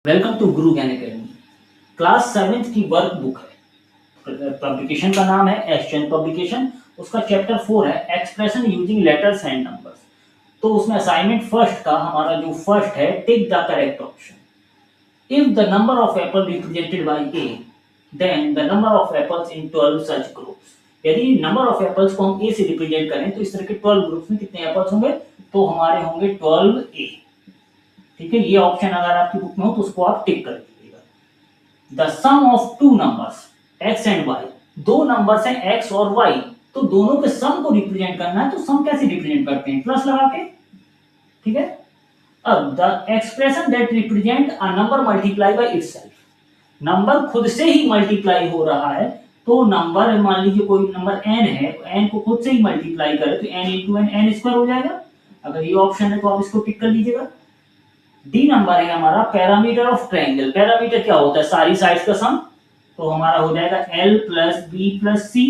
Welcome to गुरु ज्ञान academy. Class 7th की work book है। पब्लिकेशन का नाम है एक्सचेंज पब्लिकेशन। उसका चैप्टर 4 है expression using letters and numbers. तो उसमें असाइनमेंट फर्स्ट का हमारा जो फर्स्ट है, tick the correct option. If the number of apple represented by a, then the number of apples in 12 such groups. यदि number of apples को हम ए से रिप्रेजेंट करें तो इस तरह के 12 ग्रुप्स में कितने एप्पल्स होंगे? तो हमारे होंगे 12 ए। ठीक है, ये ऑप्शन अगर आपकी बुक में हो तो उसको आप टिक कर दीजिएगा। The sum of two numbers x and y, दो नंबर्स हैं x और y, तो दोनों के सम को रिप्रेजेंट करना है। तो सम कैसे रिप्रेजेंट करते हैं? प्लस लगा के। ठीक है, अब the expression that represent a number multiply by itself, number खुद से ही मल्टीप्लाई हो रहा है। तो नंबर, मान लीजिए कोई नंबर n है, n को खुद से ही मल्टीप्लाई करे तो n into n, n square हो जाएगा। अगर ये ऑप्शन है तो आप इसको टिक कर लीजिएगा। डी नंबर है हमारा पैरामीटर ऑफ ट्रायंगल। पैरामीटर क्या होता है? सारी साइड्स का सम। तो हमारा हो जाएगा l प्लस बी प्लस सी।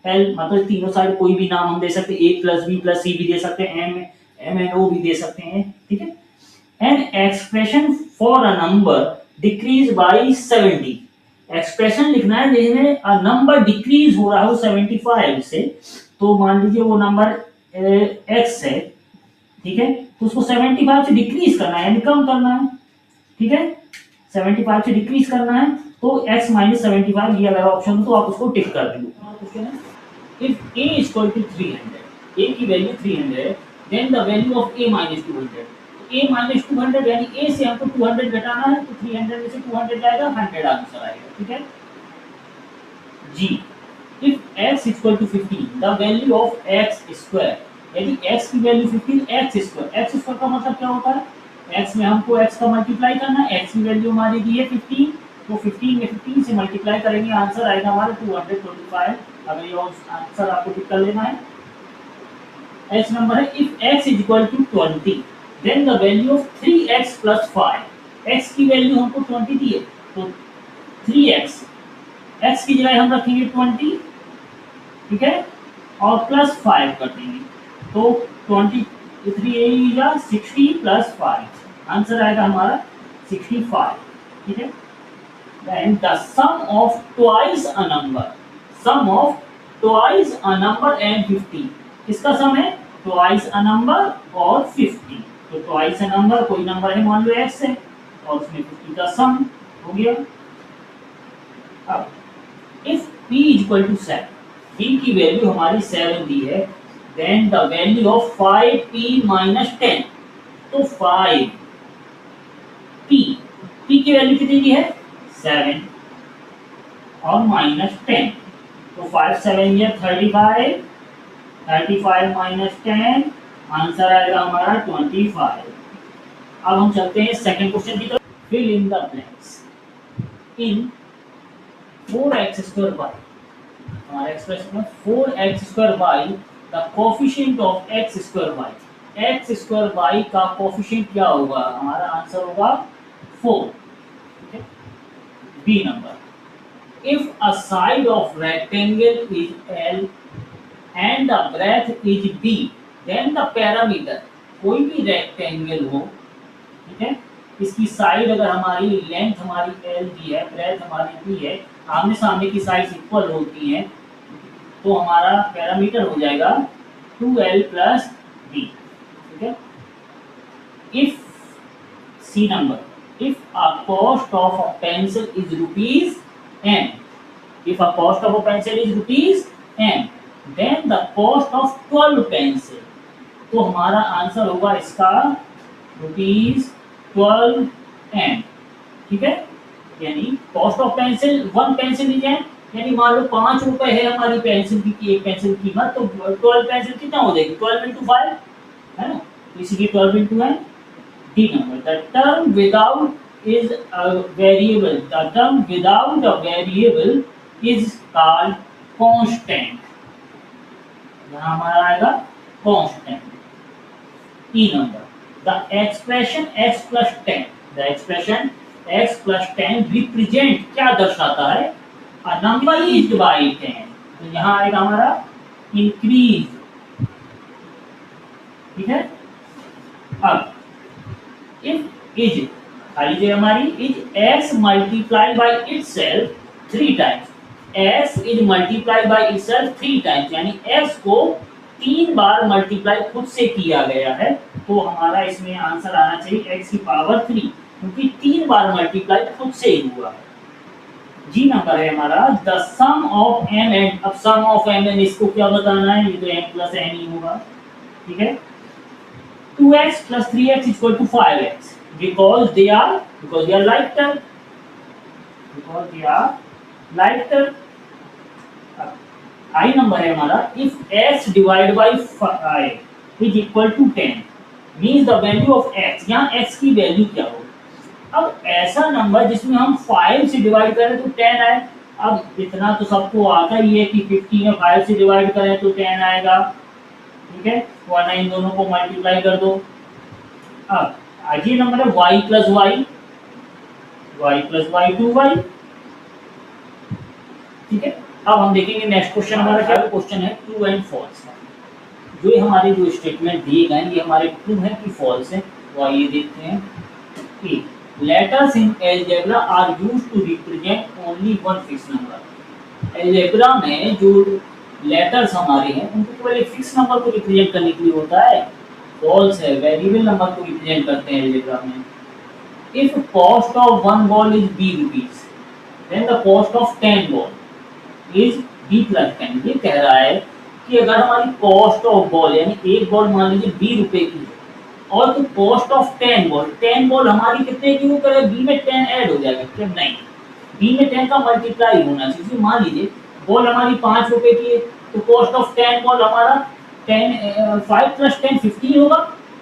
एल मतलब तीनों साइड कोई भी नाम हम दे सकते हैं, ए प्लस बी प्लस सी भी दे सकते हैं, एम एन ओ भी दे सकते हैं। ठीक है, an expression for a number decrease by 70। Expression लिखना है जिसमें अ नंबर डिक्रीज हो रहा है वो 75 से। तो मान लीजिए वो नंबर x है, ठीक है, तो उसको 75 से डिक्रीज करना है, यानी कम करना है। ठीक है, 75 से डिक्रीज करना है तो x माइनस 75 ये अगर ऑप्शन हो तो आप उसको टिक कर देंगे। If a equal to 300, a की value 300, then the value of a minus 200। a minus 200 यानी a से हमको 200 घटाना है, तो 300 में से 200 जाएगा, 100 आंसर आएगा। ठीक है जी। If x equal to 15, the value of x square, यदि x की वैल्यू 15, x स्क्वायर का मतलब क्या होता है? x में हमको x का मल्टीप्लाई करना है, x की वैल्यू हमारी दी है 15, तो 15 में 15 से मल्टीप्लाई करेंगे, आंसर आएगा हमारा 225। अगर ये आंसर आपको टिक कर लेना है। x नंबर है if x is equal to 20, then the value of 3x plus 5। x की वैल्यू हमको 20 दी है, तो 3x, x की जगह हम रखेंगे 20, ठीक है, और प्लस 5 कर देंगे, तो 23 या 60 प्लस 5, आंसर आएगा हमारा 65। ठीक है, then the sum of twice a number, sum of twice a number and 50, किसका सम है? twice a number और 50। तो twice a number कोई नंबर है, मान लो x है, और उसमें 50 का सम हो गया। अब if p equal to 7, p की वैल्यू हमारी 7 दी है, then the value of 5p minus 10, तो 5p, p की वैल्यू कितनी दी है? 7 और माइनस 10, तो 5 7 या 35, 35 माइनस 10, आंसर आएगा हमारा 25। अब हम चलते हैं सेकंड क्वेश्चन की तरफ। Fill in the blanks in 4x square y, हमारा एक्सप्रेशन में 4x square y, the coefficient of x square y, x square y का कोएफिशिएंट क्या होगा? हमारा आंसर होगा 4। ठीक है, B number, if a side of rectangle is L and the breadth is B, then the parameter, कोई भी rectangle हो, ठीक है, इसकी साइड अगर हमारी लेंथ हमारी L दी है, ब्रेथ हमारी B है, आमने सामने की साइड्स इक्वल होती हैं, तो हमारा पैरामीटर हो जाएगा 2L प्लस B। ठीक है, if C number, if a cost of a pencil is rupees m, if a cost of a pencil is rupees m, then the cost of 12 pencil, तो हमारा आंसर होगा इसका rupees 12 m। ठीक है, यानी cost of pencil 1 pencil ली जाए, यानी मान लो 5 रुपए है हमारी पेंसिल की, एक पेंसिल की कीमत, तो 12 पेंसिल कितना हो जाएगी? 12 into 5 है ना, तो इसीलिए 12 into है। D number, the term without is a variable, the term without a variable is called constant, यहाँ हमारा आएगा constant. E number, the expression x plus 10, the expression x plus 10 represent क्या दर्शाता है? अ नंबर इज बाय 10, तो यहाँ आएगा हमारा इंक्रीज। ठीक है, अब इफ इज खाली जगह हमारी is x multiply by itself 3 times. x is multiply by itself 3 times, यानी x को 3 बार मल्टीप्लाई खुद से किया गया है। तो हमारा इसमें आंसर आना चाहिए x की पावर 3, क्योंकि 3 बार मल्टीप्लाई खुद से ही हुआ है। जी नंबर है हमारा the sum of m and, अब सम ऑफ m एंड इसको क्या बताना है, ये तो m प्लस n ही होगा, ठीक है। 2x plus 3x is equal to 5x because they are lighter, because they are lighter। I number है हमारा if x divided by 5 is equal to 10 means the value of x, यहाँ x की value क्या होगी। अब ऐसा number जिसमें हम 5 से डिवाइड करें तो 10 आए। अब इतना तो सबको आता ही है कि 50 में 5 से डिवाइड करें तो 10 आएगा, ठीक है। वरना इन दोनों को मल्टीप्लाई कर दो। अब आज ये नंबर है y plus y, y plus y 2y, ठीक है। अब हम देखेंगे नेक्स्ट क्वेश्चन हमारा क्या क्वेश्चन है, ट्रू एंड फॉल्स। जो हमारे जो स्टेटमेंट दिए गए ये हमारे ट्रू है कि फॉल्स है, वो आइए देखते हैं। कि letters in algebra are used to represent only one fix number. Algebra में जो लेटर्स हमारे हैं उनको केवल एक फिक्स नंबर को रिप्रेजेंट करने के लिए होता है। फॉल्स है, वेरिएबल नंबर को रिप्रेजेंट करते हैं अलजेब्रा में। If cost of 1 ball is b rupees then the cost of 10 ball is b plus 10। ये कह रहा है कि अगर हमारी कॉस्ट ऑफ बॉल यानी एक बॉल मान लीजिए 20 रुपए की है और तो कॉस्ट ऑफ 10 बॉल हमारी कितने की होकर है, b में 10 ऐड हो जाएगा क्या, नहीं, b में 10 का मल्टीप्लाई होना चाहिए। मान लीजिए बॉल हमारी 5 रुपए की है तो कॉस्ट ऑफ 10 बॉल हमारा 5 प्लस 10 15 होगा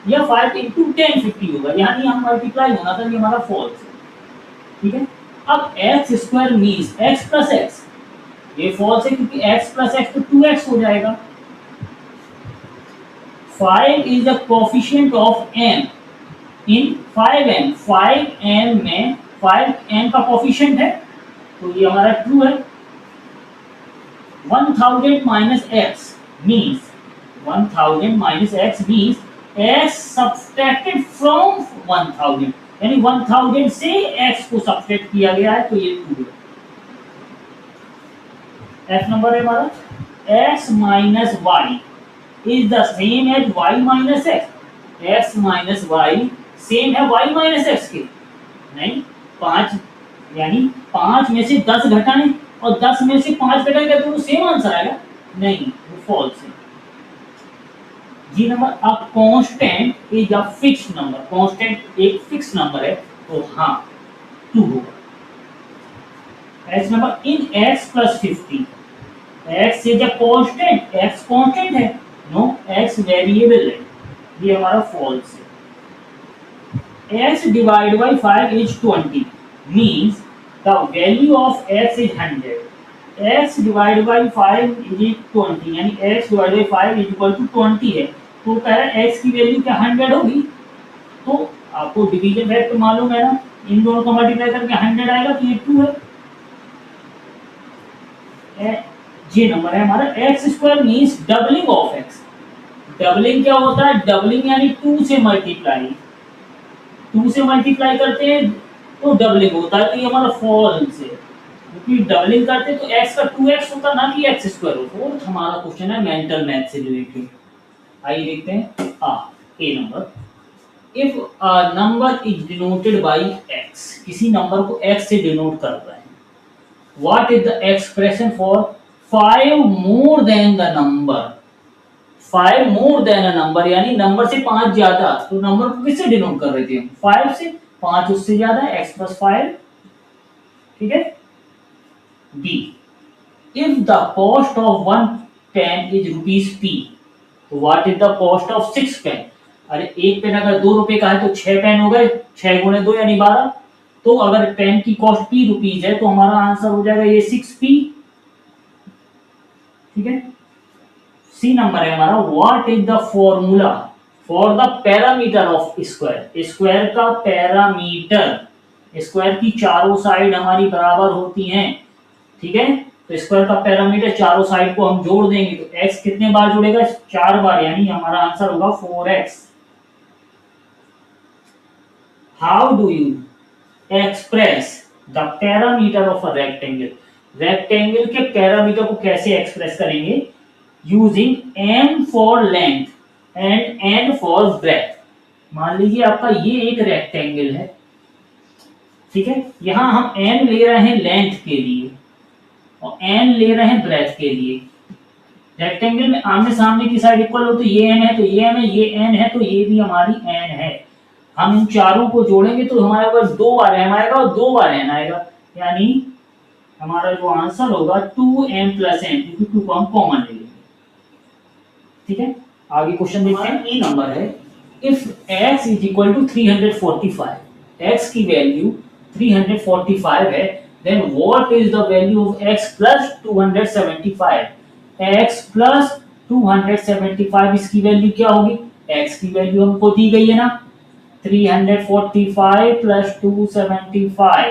या 5 इंटू 10 50 होगा, यानी यहाँ मल्टीप्लाई होना था, ये हमारा फॉल्स है, ठीक है। अब x square means x plus x, ये फॉल्स है क्योंकि x प्लस एक्स तो 2x हो जाएगा। 5 is the coefficient of m in 5m, 5m में 5m का कोफिशिएंट है तो ये हमारा ट्रू है। 1000 minus x means 1000 minus x means x subtracted from 1000, यानी 1000 से x को सब्सट्रैक्ट किया गया है तो ये ट्रू है। F नंबर है हमारा x minus y is the same as y minus x. x minus y same है y माइनस एक्स के, नहीं 5, यानी 5 में से 10 घटाएं और 10 में से 5 घटाएंगे तो सेम आंसर आएगा, नहीं वो फॉल्स है। जी number a constant is a fixed number, constant एक फिक्स नंबर है तो हाँ ट्रू होगा। एच number in x plus 50 x is a constant, x constant है, नो x वेरिएबल है, ये हमारा फॉल्स है। x divide by 5 is 20 means the value of x is 100। x divide by 5 is 20, यानी x divide by 5 is equal to 20 है, तो कह रहा है x की वैल्यू क्या 100 होगी। तो आपको डिवीजन फैक्टर मालूम है ना, इन दोनों को मल्टीप्लाई करके 100 आएगा तो ये ट्रू है। ये नंबर है हमारा x square means doubling of x. Doubling क्या होता है, डबलिंग यानी 2 से मल्टीप्लाई, 2 से मल्टीप्लाई करते हैं तो डबलिंग होता है, तो ये हमारा फॉल्स है क्योंकि डबलिंग करते तो x का 2x होता ना कि x स्क्वायर होता। और हमारा क्वेश्चन है मेंटल मैथ से रिलेटेड, आइए देखते हैं। A number if a number is denoted by x, किसी नंबर को x से डिनोट कर रहे हैं, what is the expression for 5 more than the number. 5 more than a number यानी नंबर से 5 ज्यादा, तो नंबर को किससे डिनोट कर रहे थे हम, 5 से, 5 उससे ज्यादा x प्लस 5, ठीक है। B if the cost of 1 pen is rupees p, तो what is the cost of 6 pen. अरे एक पेन अगर 2 रुपए का है तो 6 पेन हो गए, 6 गुणे 2 यानी 12, तो अगर पेन की कॉस्ट p रुपीज है तो हमारा आंसर हो जाएगा ये 6p, ठीक है। सी नंबर है हमारा what is the formula for the parameter of square. Square का पैरामीटर, स्क्वायर की चारों साइड हमारी बराबर होती हैं, ठीक है, तो स्क्वायर का पैरामीटर चारों साइड को हम जोड़ देंगे तो x कितने बार जुड़ेगा, 4 बार, यानी हमारा आंसर होगा 4x। How do you express the parameter of a rectangle, rectangle के पैरामीटर को कैसे एक्सप्रेस करेंगे, using m for length and n for breadth. मान लीजिए आपका ये एक रेक्टेंगल है, ठीक है, यहां हम n ले रहे हैं लेंथ के लिए और n ले रहे हैं ब्रेथ के लिए। रेक्टेंगल में आमने सामने की साइड इक्वल हो तो ये n है तो ये m है, ये n है तो ये भी हमारी n है। हम इन चारों को जोड़ेंगे तो हमारे पास 2 बार m आएगा और 2 बार n आएगा, यानी हमारा जो आंसर होगा 2m + n, क्योंकि 2 को हम कॉमन ले लेंगे। ठीक है, आगे क्वेश्चन देखते हैं। ई नंबर है, इफ x = 345, x की वैल्यू 345 है, then what is the value of x plus 275? x plus 275 इसकी वैल्यू क्या होगी, x की वैल्यू हमको दी गई है ना 345 plus 275,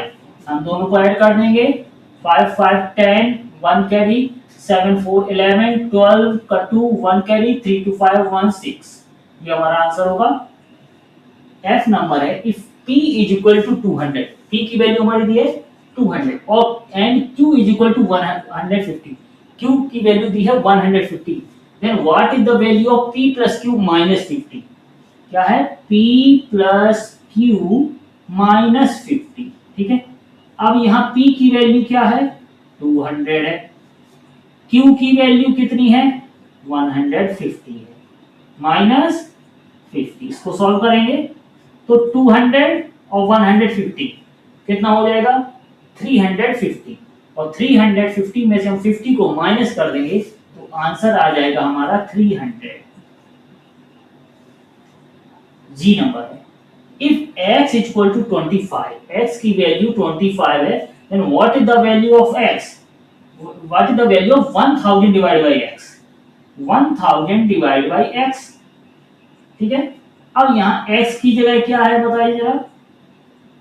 हम दोनों को ऐड कर देंगे 5 5 10 1 कैरी 7 4 11 12 का 2 1 कैरी 3 2 5 1 6, ये हमारा आंसर होगा। एफ नंबर है, इफ p = 200, p की वैल्यू हमारी दी है 200 और एंड q = 150, q की वैल्यू दी है 150, then what is the value of p + q - 50? क्या है, p + q - 50। ठीक है, अब यहाँ p की वैल्यू क्या है 200 है, q की वैल्यू कितनी है 150 है, -50, इसको सॉल्व करेंगे तो 200 और 150 कितना हो जाएगा 350, और 350 में से हम 50 को माइनस कर देंगे तो आंसर आ जाएगा हमारा 300। जी नंबर है, इफ x = 25, x की वैल्यू 25 है, then what is the value of x? What is the value of 1000 divided by x? 1000 divided by x, ठीक है। अब यहाँ x की जगह क्या है बताइए जरा,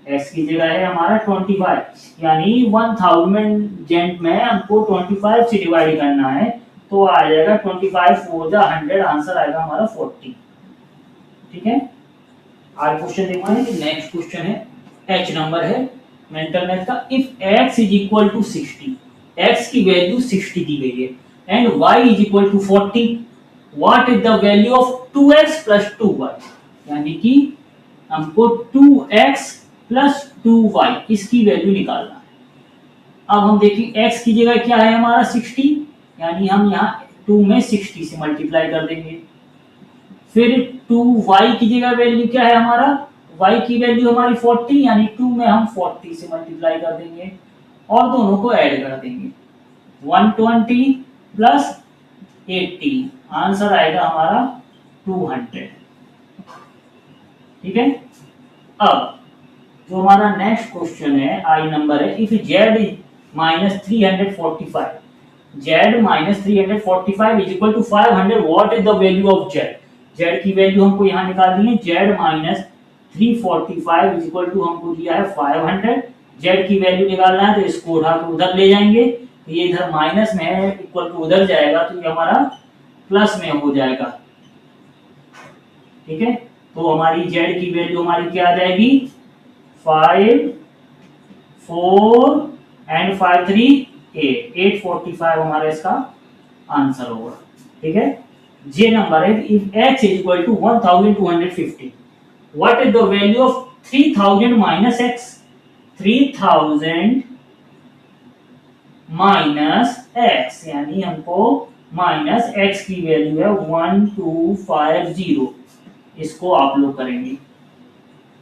x की जगह है हमारा 25, यानी 1000 में हमको 25 से डिवाइड करना है तो आ जाएगा 25 4 जा 100, आंसर आएगा हमारा 40। ठीक है, आज क्वेश्चन देखते हैं। नेक्स्ट क्वेश्चन है, h नंबर है मेंटल मैथ का, इफ x = 60, x की वैल्यू 60 दी गई है and y = 40, what is the value of 2x + 2y? यानी कि हमको 2x + 2y इसकी वैल्यू निकालना है। अब हम देखें x की जगह क्या है हमारा 60, यानी हम यहाँ 2 में 60 से मल्टीप्लाई कर देंगे, फिर 2y की जगह वैल्यू क्या है हमारा, y की वैल्यू हमारी 40, यानी 2 में हम 40 से मल्टीप्लाई कर देंगे और दोनों को ऐड कर देंगे 120 + 80, आंसर आएगा हमारा 200। ठीक है, अब जो हमारा नेक्स्ट क्वेश्चन है आई नंबर है, if z - 345, z - 345 = 500, what is the value of z? z की वैल्यू हमको यहाँ निकालनी है, z - 345 = हमको दिया है 500, z की वैल्यू निकालना है तो इसको उठा के उधर ले जाएंगे, तो ये इधर माइनस में है, इक्वल टू उधर जाएगा तो ये हमारा प्लस में हो जाएगा। ठीक है, तो हमारी z की वैल्यू हमारी क्या आ जाएगी 5 4 एंड 5 3 8, 845 हमारा इसका आंसर होगा। ठीक है, जे नंबर है, if x = 1250, what is the value of 3000 - x? 3000 - x, यानी हमको -x की वैल्यू है 1250, इसको आप लोग करेंगे।